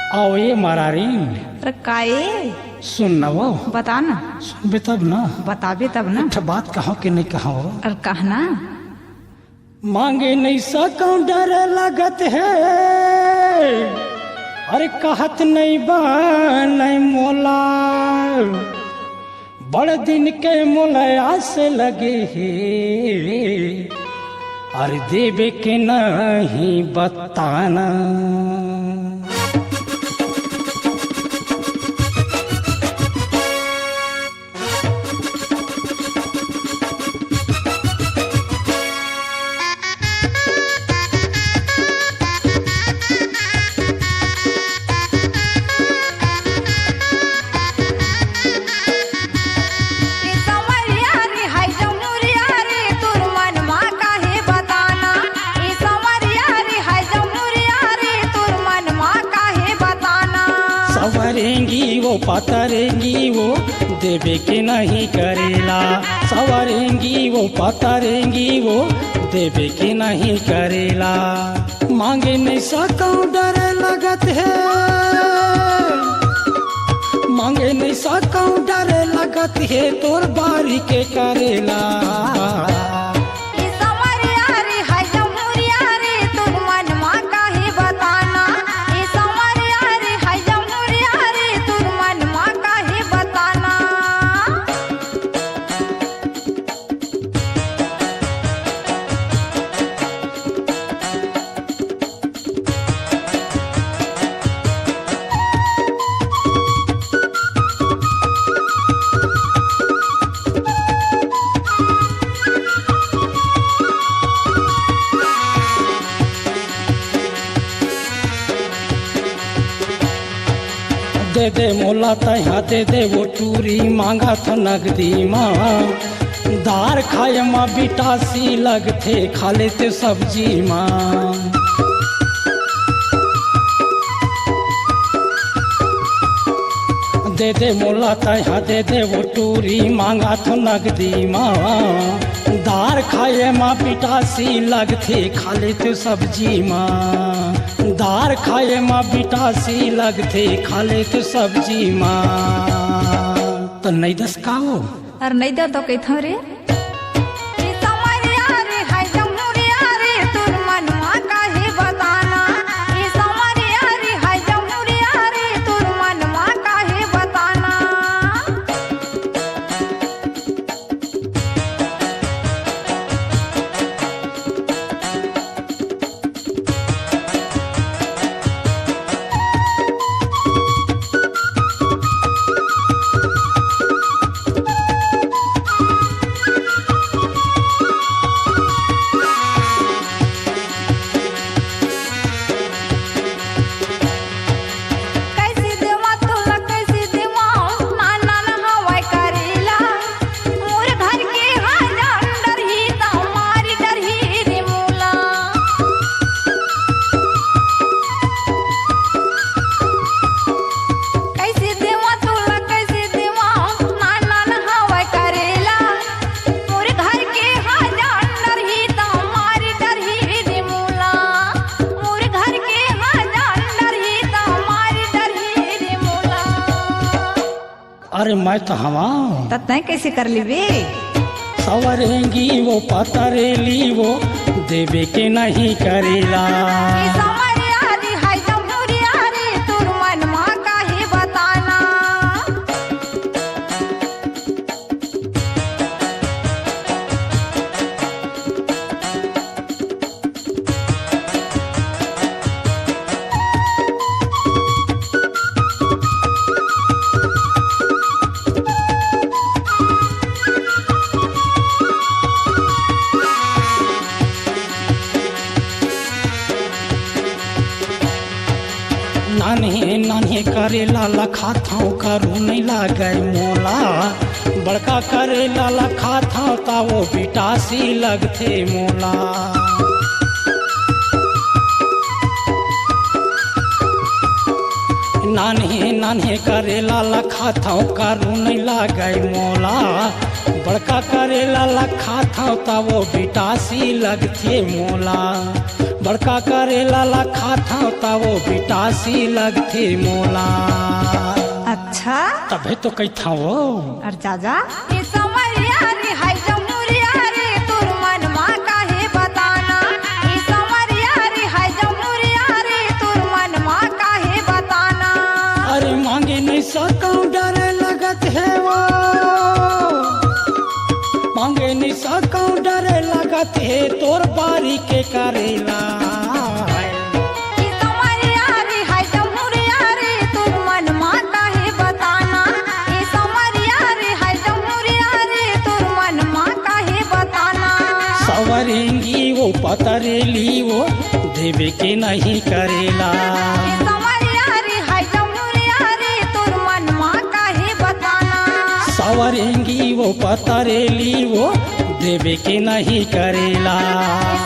आओ ये मारारीन। अरे काए सुन न वो बता ना। सुन तब ना बताबे तब ना। अच्छा बात कहो कि नहीं कहो। अरे कहना मांगे नहीं सको डर लगत है। अरे कहत नहीं बन मोला बड़ दिन के मोलया से लगे है। अरे देवे के नहीं बताना। सवरेंगी वो पतरेंगी वो देवे के नहीं करेला। सवरेंगी वो पतरेंगी वो देवे के नहीं करेला। मांगे नहीं सको डर लगत है। मांगे नहीं सको डर लगत है तोर बारी के करेला। दे दे मोला तहा दे दे वो टूरी मांगा था नगदी माँ। दार खाए माँ बिटासी लगथे खा लेते सब्जी माँ। दे दे मोला तहा दे दे वो टूरी मांगा था नगदी माँ। दार खाए माँ बिटासी लगथे खा लेते सब्जी माँ। दार खाए माँ बिटासी लगथे खा लेते सब्जी माँ। तो नहीं दस काओ। अरे नहीं दे तो कहता रे अरे मैं तो हवा तय कैसे कर ली बे। सवरेंगी वो पतरेली वो देवे के नहीं करेला। नान्हे नान्हे करेला लखा था करू नहीं लागे मोला। बड़का करेला लखा था ता वो बिटासी लगथे मोला। नान्हे नान्हे करेला लखा था करू नहीं लागे मोला। बड़का करेला लखा था ता वो बिटासी लगथे मोला। बड़का करेला ला खाता ता वो बिटासी लगथे मोला। अच्छा तबे तो कही था वो और जाजा ये समरिया रे हाय जमुरिया रे तोर मनवा काहे बताना। ये समरिया रे हाय जमुरिया रे तोर मनवा काहे बताना। अरे मांगे नहीं सकूं डरे लगत है वो, मांगे नहीं सकूं डरे लगत है तोर बारी के करेला। ये समरिया रे हाय जमुरिया रे तोर मनवा काहे बताना। ये समरिया रे हाय जमुरिया रे तोर मनवा काहे बताना। सवरेंगी वो पतरेली वो देवे के नहीं करेला। ये समरिया रे हाय जमुरिया रे तोर मनवा काहे बताना। सवरेंगी वो पतरेली वो देवे के नहीं करेला। ये